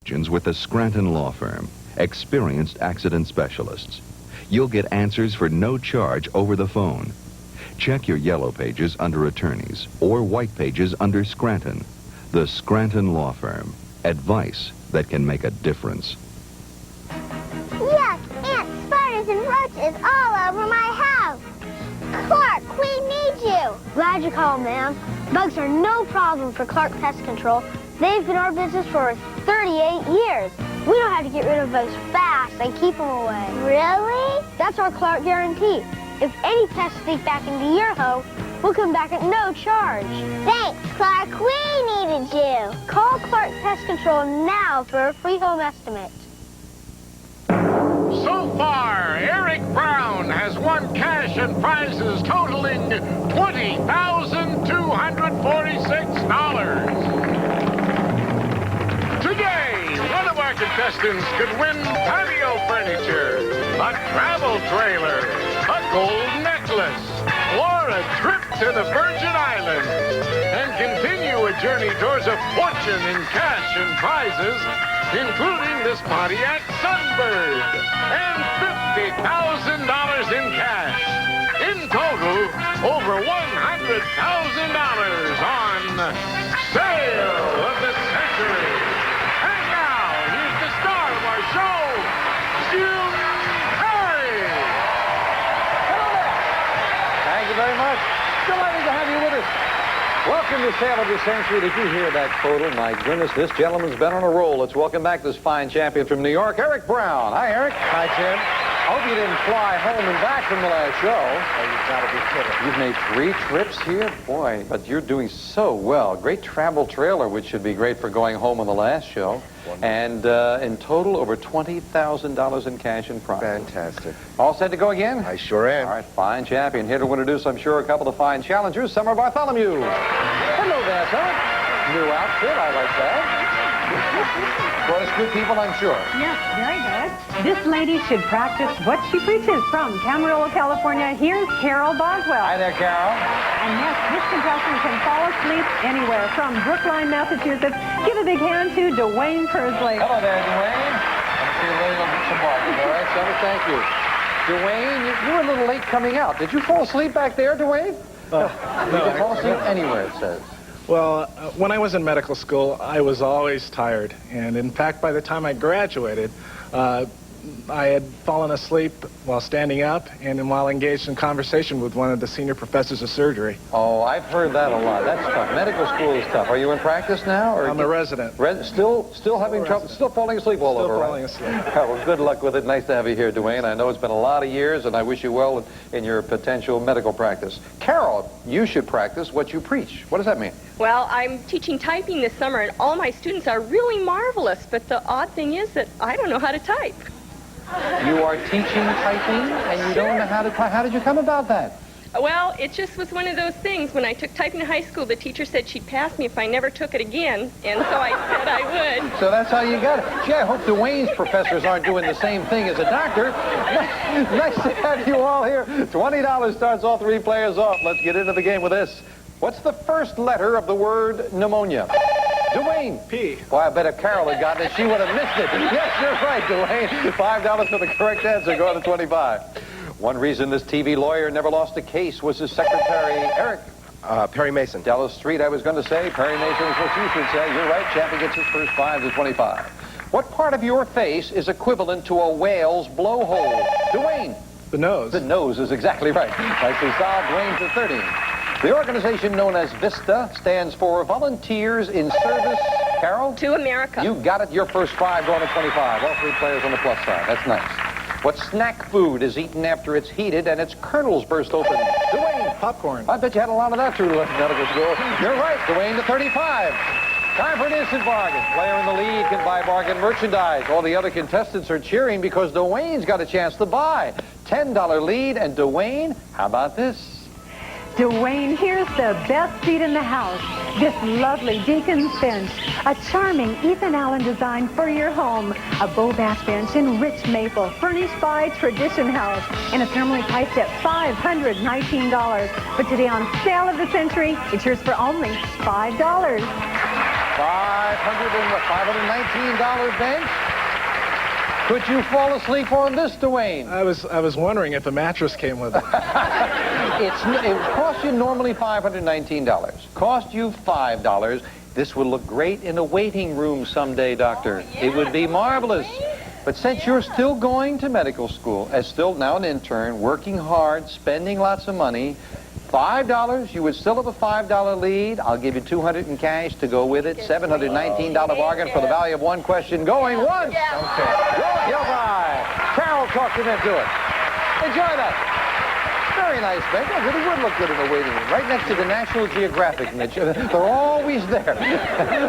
With the Scranton Law Firm, experienced accident specialists. You'll get answers for no charge over the phone. Check your yellow pages under attorneys or white pages under Scranton. The Scranton Law Firm. Advice that can make a difference. Yuck! Ants, spiders, and roaches all over my house. Clark, we need you. Glad you called, ma'am. Bugs are no problem for Clark Pest Control. They've been our business for 38 years. We know how to get rid of bugs fast and keep them away. Really? That's our Clark guarantee. If any pests sneak back into your home, we'll come back at no charge. Thanks, Clark. We needed you. Call Clark Pest Control now for a free home estimate. So far, Eric Brown has won cash and prizes totaling $20,246. Today, one of our contestants could win patio furniture, a travel trailer, a gold necklace, or a trip to the Virgin Islands, and continue a journey towards a fortune in cash and prizes, including this Pontiac Sunbird, and $50,000 in cash. In total, over $100,000 on Sale of the Century. And now, here's the star of our show, Jim Perry. Hello there. Thank you very much. Delighted to have you with us. Welcome to Sale of the Century. Did you hear that total? My goodness, this gentleman's been on a roll. Let's welcome back this fine champion from New York, Eric Brown. Hi, Eric. Hi, Jim. I hope you didn't fly home and back from the last show. Oh, you've got to be kidding. You've made 3 trips here? Boy, but you're doing so well. Great travel trailer, which should be great for going home on the last show. Wonderful. And in total, over $20,000 in cash and prize. Fantastic. All set to go again? I sure am. All right, fine champion. Here to introduce, I'm sure, a couple of fine challengers. Summer Bartholomew. Hello there, sir. New outfit. I like that. Brought us good people, I'm sure. Yes, very good. This lady should practice what she preaches. From Camarillo, California, here's Carol Boswell. Hi there, Carol. And yes, this contestant can fall asleep anywhere. From Brookline, Massachusetts, give a big hand to Dwayne Pursley. Hello there, Dwayne. Let's see a little some bargains. All right, Summer, thank you. Dwayne, you were a little late coming out. Did you fall asleep back there, Dwayne? No, You can fall asleep anywhere, it says. Well, when I was in medical school, I was always tired. And in fact, by the time I graduated, I had fallen asleep while standing up and while engaged in conversation with one of the senior professors of surgery. Oh, I've heard that a lot. That's tough. Medical school is tough. Are you in practice now? Or I'm a resident. Still having trouble? Still falling asleep all over, Still right? falling asleep. All right, well, good luck with it. Nice to have you here, Dwayne. I know it's been a lot of years, and I wish you well in your potential medical practice. Carol, you should practice what you preach. What does that mean? Well, I'm teaching typing this summer, and all my students are really marvelous, but the odd thing is that I don't know how to type. You are teaching typing, and you don't know how to type. How did you come about that? Well, it just was one of those things. When I took typing in high school, the teacher said she'd pass me if I never took it again, and so I said I would. So that's how you got it. Gee, I hope Dwayne's professors aren't doing the same thing as a doctor. Nice to have you all here. $20 starts all 3 players off. Let's get into the game with this. What's the first letter of the word pneumonia? Dwayne. P. Boy, I bet if Carol had gotten it, she would have missed it. Yes, you're right, Dwayne. $5 for the correct answer. Go to 25. One reason this TV lawyer never lost a case was his secretary, Eric. Perry Mason. Dallas Street, I was going to say. Perry Mason is what you should say. You're right. Champion gets his first 5 to 25. What part of your face is equivalent to a whale's blowhole? Dwayne. The nose. The nose is exactly right. Nicely solved. Dwayne to 30. The organization known as VISTA stands for Volunteers in Service. Carol? To America. You got it. Your first 5 going to 25. All 3 players on the plus side. That's nice. What snack food is eaten after it's heated and its kernels burst open? Dwayne. Popcorn. I bet you had a lot of that through medical school. You're right. Dwayne to 35. Time for an instant bargain. Player in the lead can buy bargain merchandise. All the other contestants are cheering because Dwayne's got a chance to buy. $10 lead, and Dwayne, how about this? Dwayne, here's the best seat in the house. This lovely Deacon's bench. A charming Ethan Allen design for your home. A Beau Bass bench in rich maple, furnished by Tradition House. And it's normally priced at $519. But today on Sale of the Century, it's yours for only $5. $519 bench. Could you fall asleep on this, Dwayne? I was wondering if a mattress came with it. It cost you normally $519. Cost you $5. This would look great in a waiting room someday, Doctor. It would be marvelous. But since you're still going to medical school, as still now an intern, working hard, spending lots of money, $5, you would still have a $5 lead. I'll give you $200 in cash to go with it. $719 bargain for the value of one question. Going once. Okay. Going by. Carol talked him into it. Enjoy that. Very nice bench. It really would look good in the waiting room. Right next to the National Geographic, Mitch. They're always there.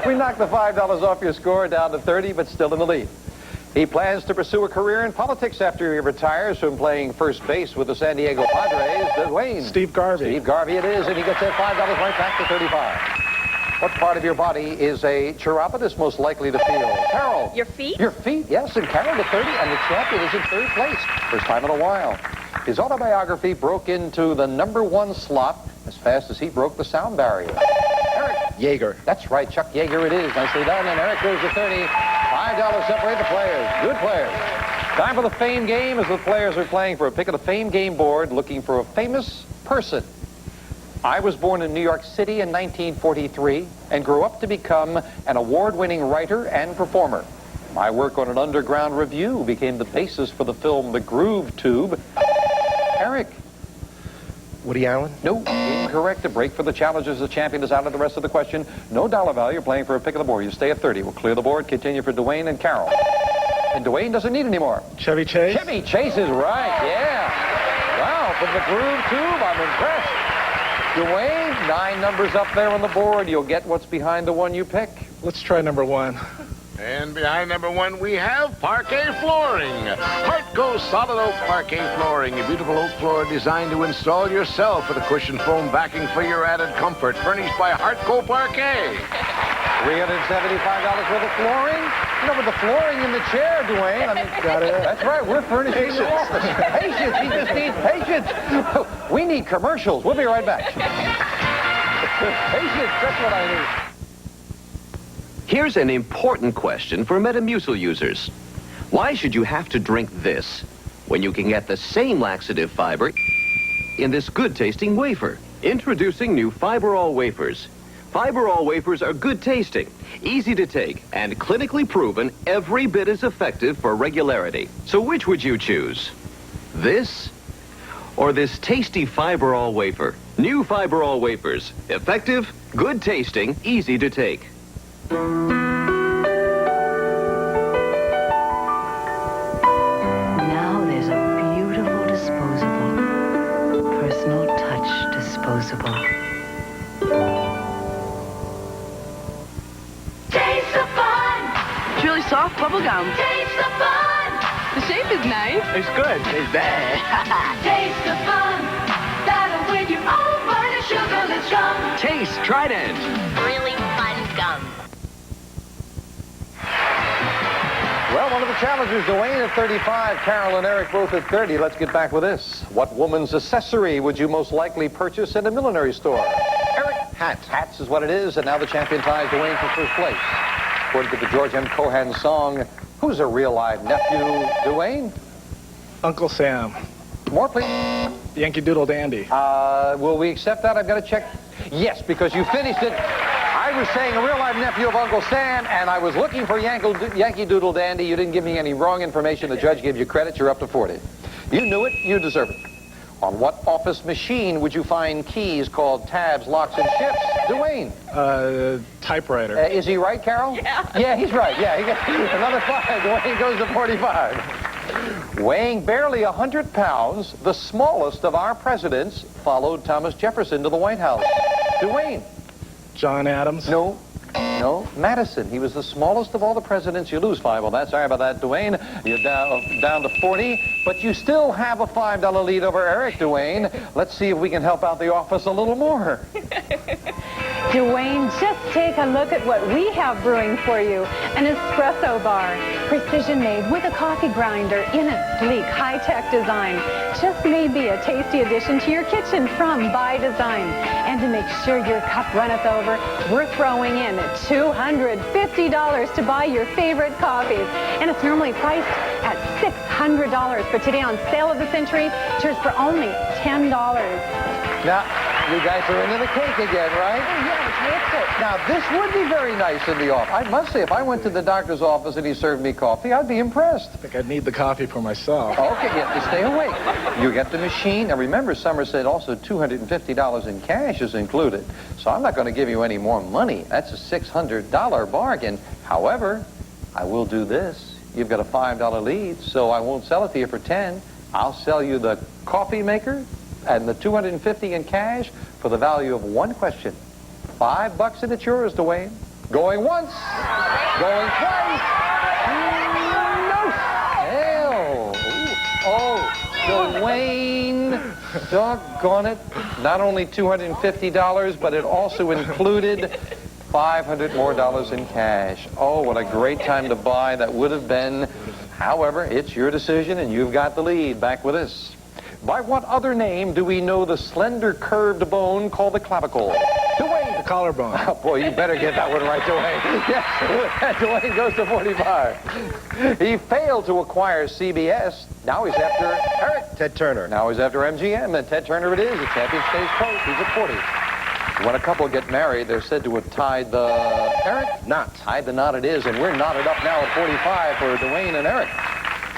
We knocked the $5 off your score down to 30, but still in the lead. He plans to pursue a career in politics after he retires from playing first base with the San Diego Padres. Dwayne. Steve Garvey. Steve Garvey it is, and he gets that $5 right back to 35. What part of your body is a chiropodist most likely to feel? Carol. Your feet? Your feet, yes, and Carol to 30, and the champion is in third place. First time in a while. His autobiography broke into the #1 slot as fast as he broke the sound barrier. Eric. Yeager. That's right, Chuck Yeager it is. Nicely done, and Eric goes to 30. $5 separate the players. Good players. Time for the Fame Game as the players are playing for a pick of the Fame Game board looking for a famous person. I was born in New York City in 1943 and grew up to become an award-winning writer and performer. My work on an underground review became the basis for the film The Groove Tube. Eric. Woody Allen. No, incorrect. A break for the challengers. The champion is out of the rest of the question. No dollar value. You're playing for a pick of the board. You stay at 30. We'll clear the board. Continue for Dwayne and Carol. And Dwayne doesn't need any more. Chevy Chase. Chevy Chase is right. Yeah. Wow. From the Groove Tube, I'm impressed. Dwayne, 9 numbers up there on the board. You'll get what's behind the one you pick. Let's try #1. And behind #1, we have Parquet Flooring. Hartco Solid Oak Parquet Flooring, a beautiful oak floor designed to install yourself with a cushioned foam backing for your added comfort. Furnished by Hartco Parquet. $375 worth of flooring. You know, with the flooring in the chair, Dwayne. I mean, that's right. We're furnishing your office. Patience. He just needs patience. We need commercials. We'll be right back. Patience. That's what I need. Here's an important question for Metamucil users. Why should you have to drink this when you can get the same laxative fiber in this good-tasting wafer? Introducing new Fiberall wafers. Fiberall wafers are good-tasting, easy to take, and clinically proven every bit as effective for regularity. So which would you choose? This or this tasty Fiberall wafer? New Fiberall wafers. Effective, good-tasting, easy to take. Now there's a beautiful disposable. Personal touch disposable. Taste the fun! It's really soft bubble gum. Taste the fun! The shape is nice. It's good. It's bad. Taste the fun! That'll win you over the sugarless gum. Taste Trident. Really fun gum. Well, one of the challengers, Dwayne at 35, Carol and Eric both at 30. Let's get back with this. What woman's accessory would you most likely purchase in a millinery store? Eric, hats. Hats is what it is, and now the champion ties Dwayne for first place. According to the George M. Cohan song, who's a real live nephew, Dwayne? Uncle Sam. More, please. Yankee Doodle Dandy. Will we accept that? I've got to check. Yes, because you finished it. I was saying a real live nephew of Uncle Sam, and I was looking for Yankee Doodle Dandy. You didn't give me any wrong information. The judge gave you credit. You're up to 40. You knew it. You deserve it. On what office machine would you find keys called tabs, locks, and shifts? Dwayne. Typewriter. Is he right, Carol? Yeah. Yeah, he's right. Yeah, he gets another 5. Dwayne goes to 45. Weighing barely 100 pounds, the smallest of our presidents followed Thomas Jefferson to the White House. Dwayne. John Adams. No, Madison. He was the smallest of all the presidents. You lose 5 on that. Sorry about that, Dwayne. You're down to 40, but you still have a $5 lead over Eric, Dwayne. Let's see if we can help out the office a little more. Dwayne, just take a look at what we have brewing for you. An espresso bar, precision made with a coffee grinder in a sleek, high-tech design. just may be a tasty addition to your kitchen from By Design. And to make sure your cup runneth over, we're throwing in $250 to buy your favorite coffees. And it's normally priced at $600, but today on Sale of the Century, it's yours for only $10. Now, you guys are into the cake again, right? Oh, yeah, it's it. Now, this would be very nice in the office. I must say, if I went to the doctor's office and he served me coffee, I'd be impressed. I think I'd need the coffee for myself. Okay, you have to stay awake. You get the machine. Now, remember, Summer said also $250 in cash is included. So I'm not going to give you any more money. That's a $600 bargain. However, I will do this. You've got a $5 lead, so I won't sell it to you for $10. I'll sell you the coffee maker and the $250 in cash for the value of one question. $5 and it's yours, Dwayne. Going once. Going twice. No. Hell. Oh, Dwayne. Doggone it. Not only $250, but it also included $500 more in cash. Oh, what a great time to buy that would have been. However, it's your decision, and you've got the lead. Back with us. By what other name do we know the slender, curved bone called the clavicle? Dwayne. The collarbone. Oh, boy, you better get that one right, Dwayne. Yes, Dwayne goes to 45. He failed to acquire CBS. Now he's after Eric. Ted Turner. Now he's after MGM, and Ted Turner it is. The champion stays close. He's at 40. When a couple get married, they're said to have tied the... Eric? Knot. Tied the knot it is, and we're knotted up now at 45 for Dwayne and Eric.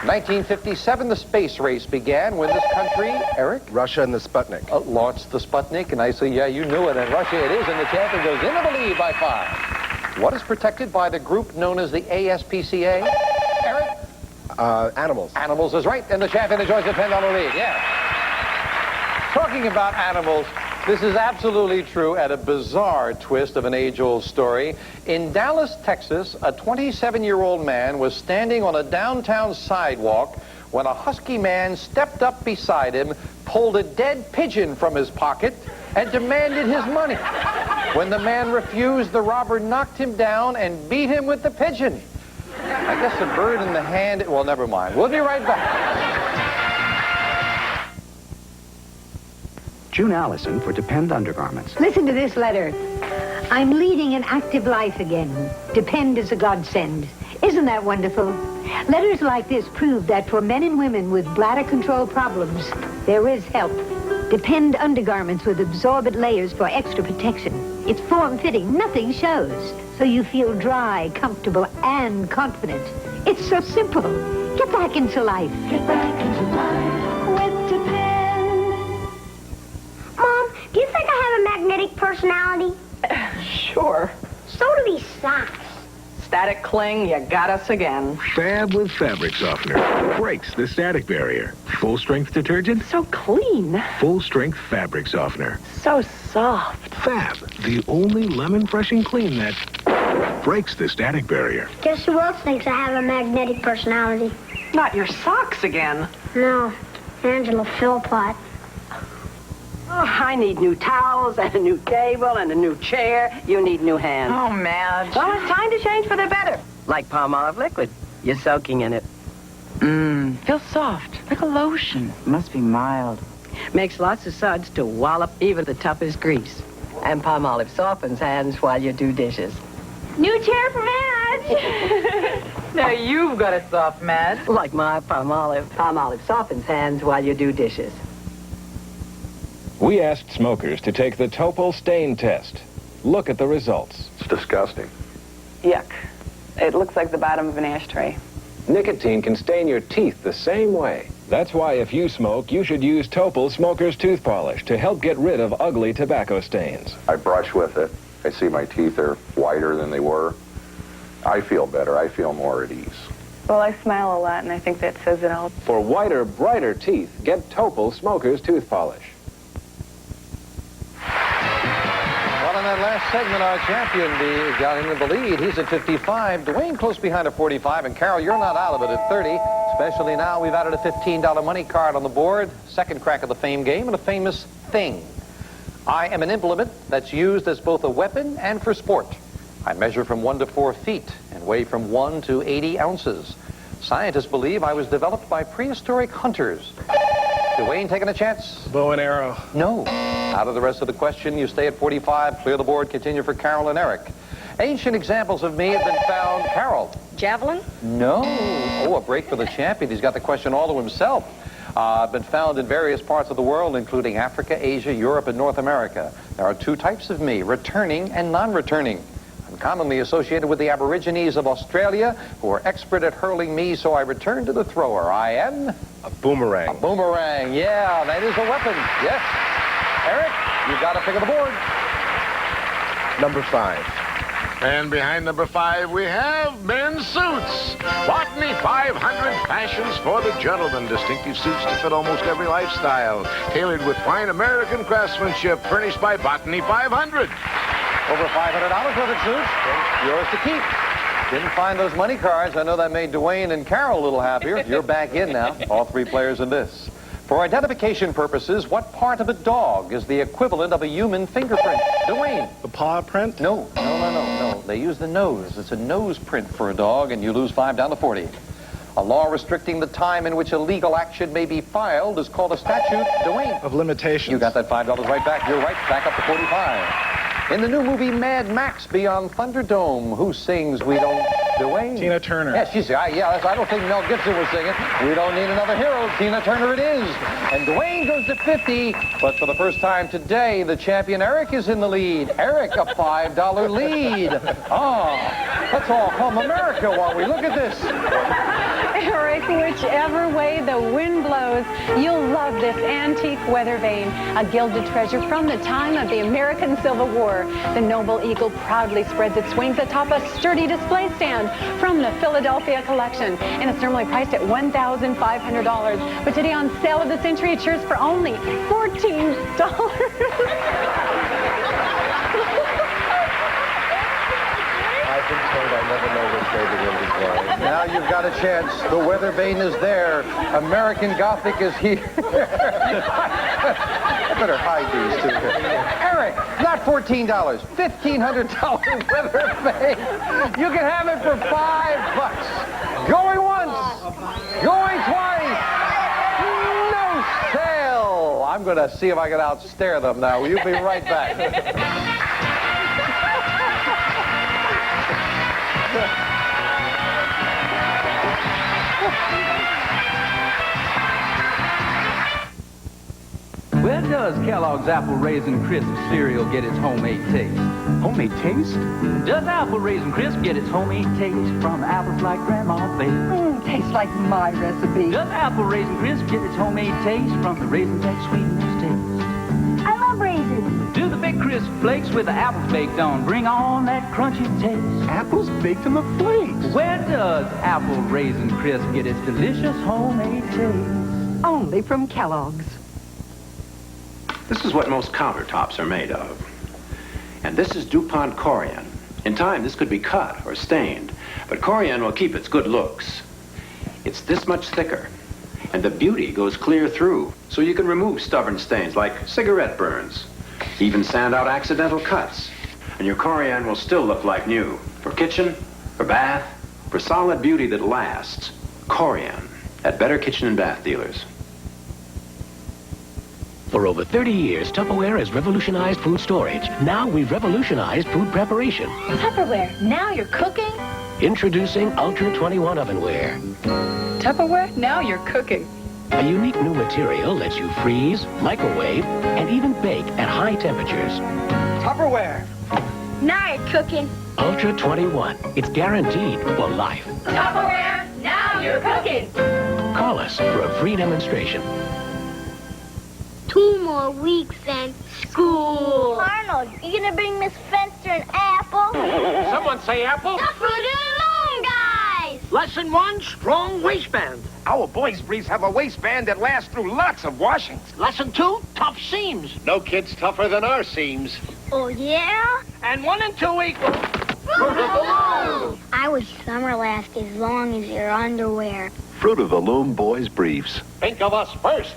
1957, the space race began when this country, Eric? Russia and the Sputnik. Launched the Sputnik, and I say, yeah, you knew it, and Russia it is, and the champion goes into the lead by 5. What is protected by the group known as the ASPCA? Eric? Animals. Animals is right, and the champion enjoys the $10 lead, yeah. Talking about animals, this is absolutely true and a bizarre twist of an age-old story. In Dallas, Texas, a 27-year-old man was standing on a downtown sidewalk when a husky man stepped up beside him, pulled a dead pigeon from his pocket, and demanded his money. When the man refused, the robber knocked him down and beat him with the pigeon. I guess a bird in the hand... Well, never mind. We'll be right back. June Allison for Depend Undergarments. Listen to this letter. I'm leading an active life again. Depend is a godsend. Isn't that wonderful? Letters like this prove that for men and women with bladder control problems, there is help. Depend undergarments with absorbent layers for extra protection. It's form-fitting, nothing shows. So you feel dry, comfortable, and confident. It's so simple. Get back into life. Get back into life with Depend. Mom, do you think I have a magnetic personality? Sure. So do these socks. Static cling, you got us again. Fab with fabric softener. Breaks the static barrier. Full strength detergent. So clean. Full strength fabric softener. So soft. Fab, the only lemon fresh and clean that breaks the static barrier. Guess who else thinks I have a magnetic personality? Not your socks again. No, Angela Philpott. Oh, I need new towels and a new table and a new chair. You need new hands. Oh, Madge. Well, it's time to change for the better. Like palm olive liquid. You're soaking in it. Feels soft, like a lotion. Must be mild. Makes lots of suds to wallop even the toughest grease. And palm olive softens hands while you do dishes. New chair for Madge. Now you've got a soft Madge. Like my palm olive. Palm olive softens hands while you do dishes. We asked smokers to take the Topol stain test. Look at the results. It's disgusting. Yuck. It looks like the bottom of an ashtray. Nicotine can stain your teeth the same way. That's why if you smoke, you should use Topol Smoker's Tooth Polish to help get rid of ugly tobacco stains. I brush with it. I see my teeth are whiter than they were. I feel better. I feel more at ease. Well, I smile a lot, and I think that says it all. For whiter, brighter teeth, get Topol Smoker's Tooth Polish. Well, in that last segment, our champion got into the lead. He's at 55. Dwayne close behind at 45. And, Carol, you're not out of it at 30. Especially now we've added a $15 money card on the board. Second crack of the fame game and a famous thing. I am an implement that's used as both a weapon and for sport. I measure from 1 to 4 feet and weigh from 1 to 80 ounces. Scientists believe I was developed by prehistoric hunters. Dwayne taking a chance? Bow and arrow. No. Out of the rest of the question, you stay at 45, clear the board, continue for Carol and Eric. Ancient examples of me have been found. Carol? Javelin? No. Oh, a break for the champion. He's got the question all to himself. Been found in various parts of the world, including Africa, Asia, Europe, and North America. There are two types of me, returning and non-returning. I'm commonly associated with the Aborigines of Australia, who are expert at hurling me, so I return to the thrower. I am? A boomerang. A boomerang, yeah, that is a weapon, yes. Eric, you've got to pick of the board. Number 5. And behind number 5, we have men's suits. Botany 500 fashions for the gentleman. Distinctive suits to fit almost every lifestyle. Tailored with fine American craftsmanship. Furnished by Botany 500. Over $500 worth of suits. Yours to keep. Didn't find those money cards. I know that made Dwayne and Carol a little happier. You're back in now. All 3 players in this. For identification purposes, what part of a dog is the equivalent of a human fingerprint? Dwayne. The paw print? No. They use the nose. It's a nose print for a dog, and you lose 5 down to 40. A law restricting the time in which a legal action may be filed is called a statute. Dwayne. Of limitations. You got that $5 right back. You're right. Back up to 45. In the new movie Mad Max Beyond Thunderdome, who sings We Don't... Dwayne? Tina Turner. Yeah, I don't think Mel Gibson was singing. We don't need another hero. Tina Turner it is. And Dwayne goes to 50, but for the first time today, the champion Eric is in the lead. Eric, a $5 lead. Let's all hum America while we look at this. Eric, whichever way the wind blows, you'll love this antique weather vane, a gilded treasure from the time of the American Civil War. The noble eagle proudly spreads its wings atop a sturdy display stand from the Philadelphia collection, and it's normally priced at $1,500. But today on Sale of the Century, it's yours for only $14. I've been told I never know which way the wind is blowing. Now you've got a chance. The weather vane is there. American Gothic is here. I better hide these two here. Eric, not $14, $1,500 weather vane. You can have it for $5. Going once, going twice. No sale. I'm going to see if I can outstare them now. Will you be right back? Where does Kellogg's Apple Raisin Crisp cereal get its homemade taste? Homemade taste? Does Apple Raisin Crisp get its homemade taste from apples like Grandma baked? Tastes like my recipe. Does Apple Raisin Crisp get its homemade taste from the raisins that sweeten its taste? I love raisins. Do the big crisp flakes with the apples baked on bring on that crunchy taste? Apples baked in the flakes. Where does Apple Raisin Crisp get its delicious homemade taste? Only from Kellogg's. This is what most countertops are made of. And this is DuPont Corian. In time, this could be cut or stained, but Corian will keep its good looks. It's this much thicker, and the beauty goes clear through, so you can remove stubborn stains like cigarette burns, even sand out accidental cuts, and your Corian will still look like new. For kitchen, for bath, for solid beauty that lasts, Corian at Better Kitchen and Bath dealers. For over 30 years, Tupperware has revolutionized food storage. Now we've revolutionized food preparation. Tupperware, now you're cooking? Introducing Ultra 21 Ovenware. Tupperware, now you're cooking. A unique new material lets you freeze, microwave, and even bake at high temperatures. Tupperware. Now you're cooking. Ultra 21. It's guaranteed for life. Tupperware, now you're cooking. Call us for a free demonstration. 2 more weeks and school. Arnold, you gonna bring Miss Fenster an apple? Someone say apple? The Fruit of the Loom guys! Lesson 1, strong waistband. Our boys' briefs have a waistband that lasts through lots of washings. Lesson 2, tough seams. No kid's tougher than our seams. Oh, yeah? And 1 and 2 equal Fruit of the Loom! I wish summer lasts as long as your underwear. Fruit of the Loom boys' briefs. Think of us first.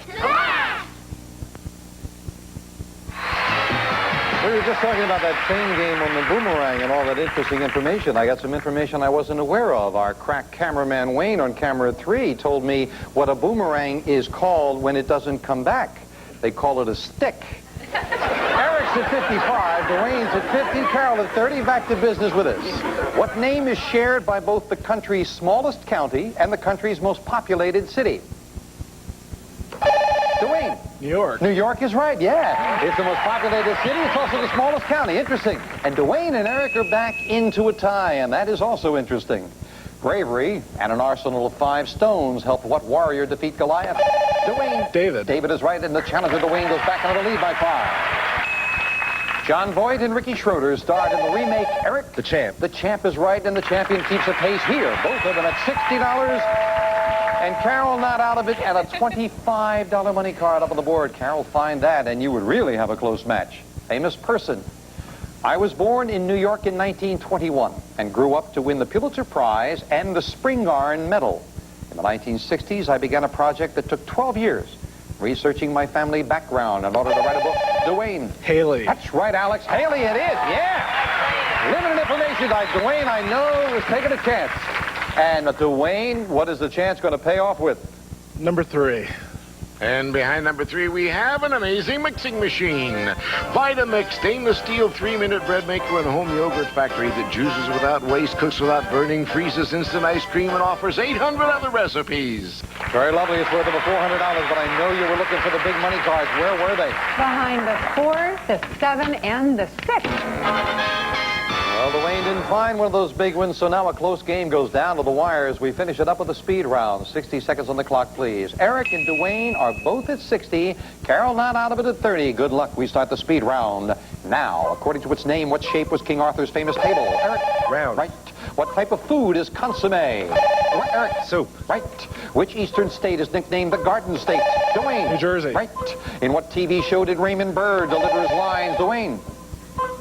We were just talking about that chain game on the boomerang and all that interesting information. I got some information I wasn't aware of. Our crack cameraman Wayne on camera 3 told me what a boomerang is called when it doesn't come back. They call it a stick. Eric's at 55, Dwayne's at 50, Carol at 30. Back to business with us. What name is shared by both the country's smallest county and the country's most populated city? Dwayne. New York. New York is right, yeah. It's the most populated city. It's also the smallest county. Interesting. And Dwayne and Eric are back into a tie, and that is also interesting. Bravery and an arsenal of 5 stones helped what warrior defeat Goliath? Dwayne. David. David is right, and the challenger Dwayne goes back into the lead by 5. John Voight and Ricky Schroeder starred in the remake Eric. The Champ. The Champ is right, and the champion keeps a pace here. Both of them at $60. And Carol not out of it, and a $25 money card up on the board. Carol, find that, and you would really have a close match. Famous person. I was born in New York in 1921 and grew up to win the Pulitzer Prize and the Spingarn Medal. In the 1960s, I began a project that took 12 years, researching my family background in order to write a book. Dwayne. Haley. That's right, Alex. Haley it is, yeah. Limited information. Dwayne, I know, was taking a chance. And Dwayne, what is the chance going to pay off with? Number 3. And behind number 3, we have an amazing mixing machine. Vitamix stainless steel 3-minute bread maker and home yogurt factory that juices without waste, cooks without burning, freezes instant ice cream, and offers 800 other recipes. Very lovely. It's worth over $400, but I know you were looking for the big money cards. Where were they? Behind the 4, the 7, and the 6. Well, Dwayne didn't find one of those big ones, so now a close game goes down to the wire as we finish it up with a speed round. 60 seconds on the clock, please. Eric and Dwayne are both at 60. Carol not out of it at 30. Good luck. We start the speed round now. According to its name, what shape was King Arthur's famous table? Eric? Round. Right. What type of food is consomme? Eric? Soup. Right. Which eastern state is nicknamed the Garden State? Dwayne. New Jersey. Right. In what TV show did Raymond Burr deliver his lines? Dwayne.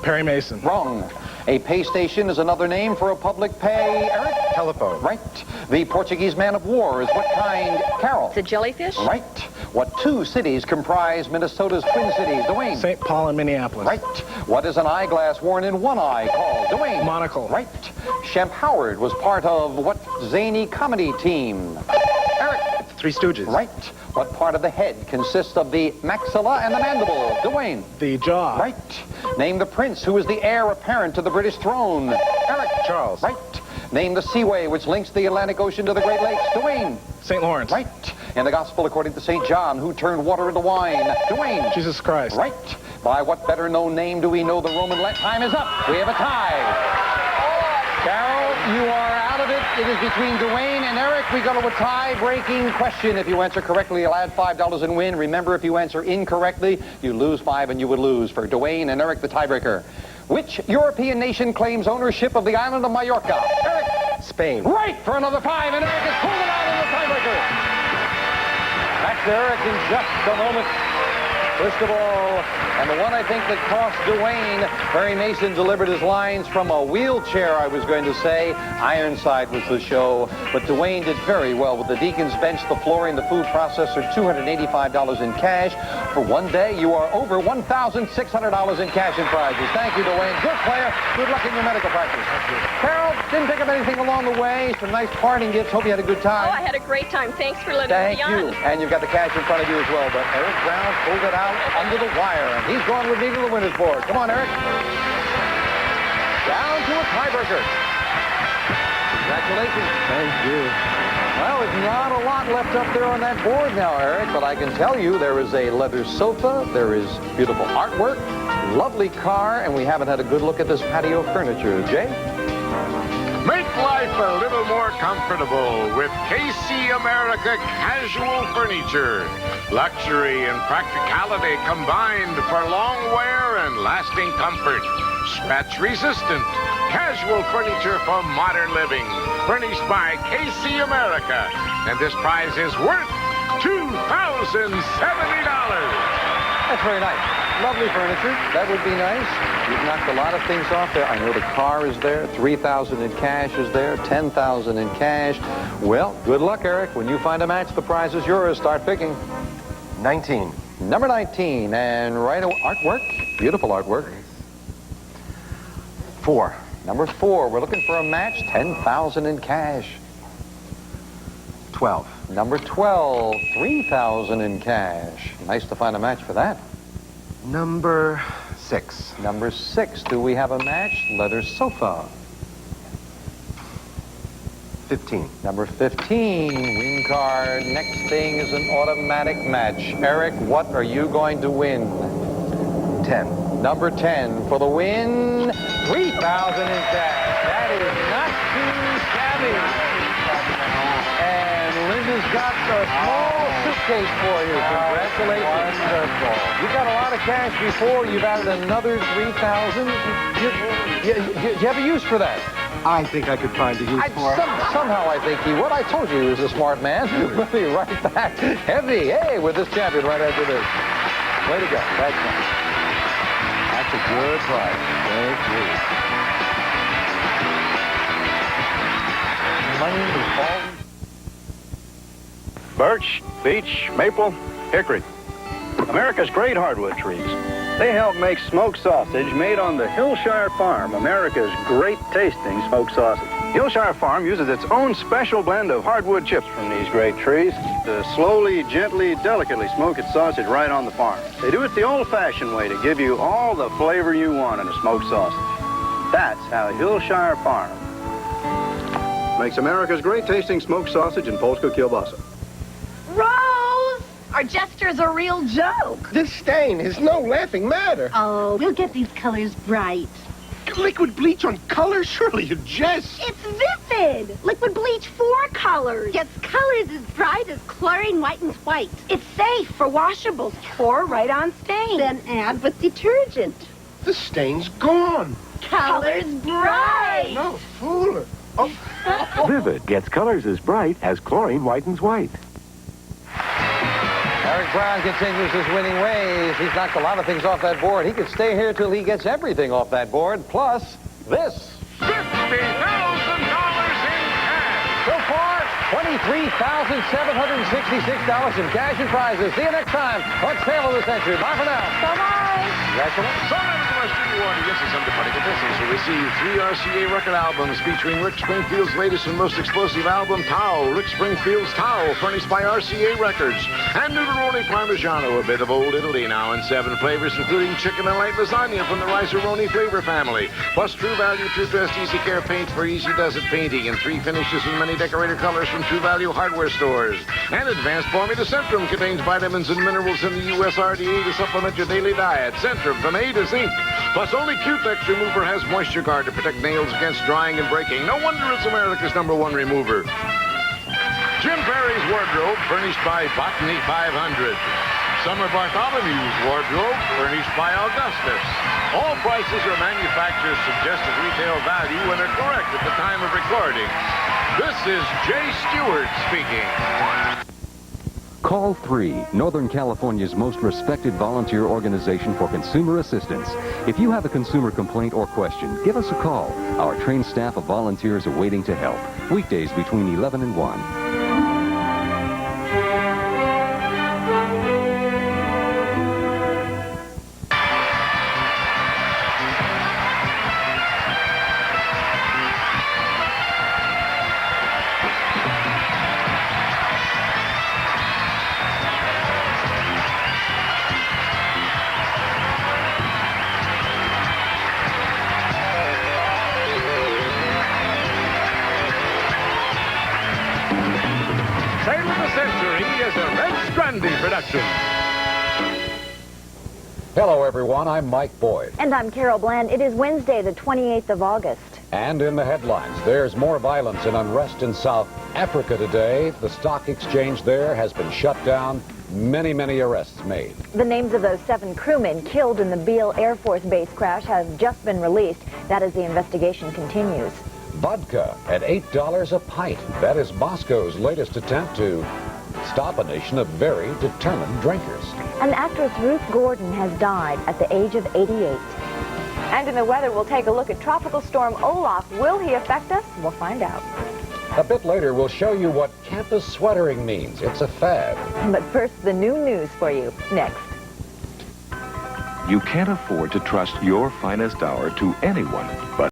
Perry Mason. Wrong. A pay station is another name for a public pay, Eric? Telephone. Right. The Portuguese man of war is what kind, Carol? The jellyfish? Right. What 2 cities comprise Minnesota's Twin Cities? Dwayne. St. Paul and Minneapolis. Right. What is an eyeglass worn in one eye called? Dwayne. Monocle. Right. Shemp Howard was part of what zany comedy team? Eric. 3 Stooges. Right. What part of the head consists of the maxilla and the mandible? Dwayne. The jaw. Right. Name the prince who is the heir apparent to the British throne. Eric. Charles. Right. Name the seaway which links the Atlantic Ocean to the Great Lakes. Dwayne. St. Lawrence. Right. In the Gospel according to St. John, who turned water into wine? Dwayne. Jesus Christ. Right. By what better known name do we know the Roman time is up? We have a tie. Carol, you are out of it. It is between Dwayne and Eric. We go to a tie-breaking question. If you answer correctly, you'll add $5 and win. Remember, if you answer incorrectly, you lose 5 and you would lose. For Dwayne and Eric, the tiebreaker. Which European nation claims ownership of the island of Mallorca? Eric. Spain. Right, for another 5, and Eric is pulling out in the tiebreaker. Back to Eric in just a moment. First of all, and the one I think that cost Dwayne, Perry Mason delivered his lines from a wheelchair, I was going to say. Ironside was the show, but Dwayne did very well with the Deacon's Bench, the flooring, the food processor, $285 in cash. For one day, you are over $1,600 in cash and prizes. Thank you, Dwayne. Good player. Good luck in your medical practice. Carol, didn't pick up anything along the way. Some nice parting gifts. Hope you had a good time. Oh, I had a great time. Thanks for letting me Thank on. you. And you've got the cash in front of you as well. But Eric Brown pulled it out under the wire, and he's going with me to the winner's board. Come on, Eric. Down to a tiebreaker. Congratulations. Thank you. Well, there's not a lot left up there on that board now, Eric, but I can tell you there is a leather sofa, there is beautiful artwork, lovely car, and we haven't had a good look at this patio furniture. Jay? Make life a little more comfortable with KC America Casual Furniture. Luxury and practicality combined for long wear and lasting comfort. Scratch resistant. Casual furniture for modern living. Furnished by KC America. And this prize is worth $2,070. That's very nice. Lovely furniture. That would be nice. You've knocked a lot of things off there. I know the car is there. $3,000 in cash is there. $10,000 in cash. Well, good luck, Eric. When you find a match, the prize is yours. Start picking. 19. Number 19. And right artwork. Beautiful artwork. 4. Number 4, we're looking for a match, 10,000 in cash. 12. Number 12, 3,000 in cash. Nice to find a match for that. Number 6. Number 6, do we have a match? Leather sofa. 15. Number 15, win card. Next thing is an automatic match. Eric, what are you going to win? 10. Number 10 for the win, 3,000 in cash. That is not too shabby. And Linda's got a small suitcase for you. Congratulations. Wonderful. You got a lot of cash before. You've added another 3,000. Do you have a use for that? I think I could find a use for it. Somehow I think he would. I told you he was a smart man. We'll be right back. Heavy, hey, with this champion right after this. Way to go. That's nice. That's a good price. Thank you. Money is all... Birch, beech, maple, hickory. America's great hardwood trees. They help make smoked sausage made on the Hillshire Farm, America's great tasting smoked sausage. Hillshire Farm uses its own special blend of hardwood chips from these great trees to slowly, gently, delicately smoke its sausage right on the farm. They do it the old-fashioned way to give you all the flavor you want in a smoked sausage. That's how Hillshire Farm makes America's great tasting smoked sausage in Polska kielbasa. Rose! Our jester's a real joke. This stain is no laughing matter. Oh, we'll get these colors bright. Liquid bleach on color? Surely you jest. It's Vivid! Liquid bleach 4 colors. Gets colors as bright as chlorine whitens white. It's safe for washables. Pour right on stain. Then add with detergent. The stain's gone. Colors bright! No, fooler. Oh. Vivid gets colors as bright as chlorine whitens white. Eric Brown continues his winning ways. He's knocked a lot of things off that board. He could stay here till he gets everything off that board, plus this. $50,000 in cash. So far, $23,766 in cash and prizes. See you next time on Sale of the Century. Bye for now. Bye-bye. Congratulations. So our studio audience is under funny conditions to receive 3 RCA record albums featuring Rick Springfield's latest and most explosive album, Tao. Rick Springfield's Tao, furnished by RCA Records. And Noodleroni Parmigiano, a bit of old Italy now in 7 flavors, including chicken and light lasagna from the Rice-A-Roni flavor family. Plus True Value True Dressed Easy Care paint for easy does it painting, and 3 finishes in many decorator colors from True Value hardware stores. And Advanced Formula Centrum contains vitamins and minerals in the USRDA to supplement your daily diet. Centrum from A to Z. Plus, only Cutex Remover has Moisture Guard to protect nails against drying and breaking. No wonder it's America's #1 remover. Jim Perry's wardrobe, furnished by Botany 500. Summer Bartholomew's wardrobe, furnished by Augustus. All prices are manufacturer's suggested retail value and are correct at the time of recording. This is Jay Stewart speaking. Call 3, Northern California's most respected volunteer organization for consumer assistance. If you have a consumer complaint or question, give us a call. Our trained staff of volunteers are waiting to help. Weekdays between 11 and 1. Sale of the Century is a Red Stranding production. Hello, everyone. I'm Mike Boyd. And I'm Carol Bland. It is Wednesday, the 28th of August. And in the headlines, there's more violence and unrest in South Africa today. The stock exchange there has been shut down. Many arrests made. The names of those 7 crewmen killed in the Beale Air Force Base crash have just been released. That as the investigation continues. Vodka at $8 a pint. That is Moscow's latest attempt to stop a nation of very determined drinkers. And actress Ruth Gordon has died at the age of 88. And in the weather, we'll take a look at Tropical Storm Olaf. Will he affect us? We'll find out. A bit later, we'll show you what campus sweatering means. It's a fad. But first, the new news for you. Next. You can't afford to trust your finest hour to anyone but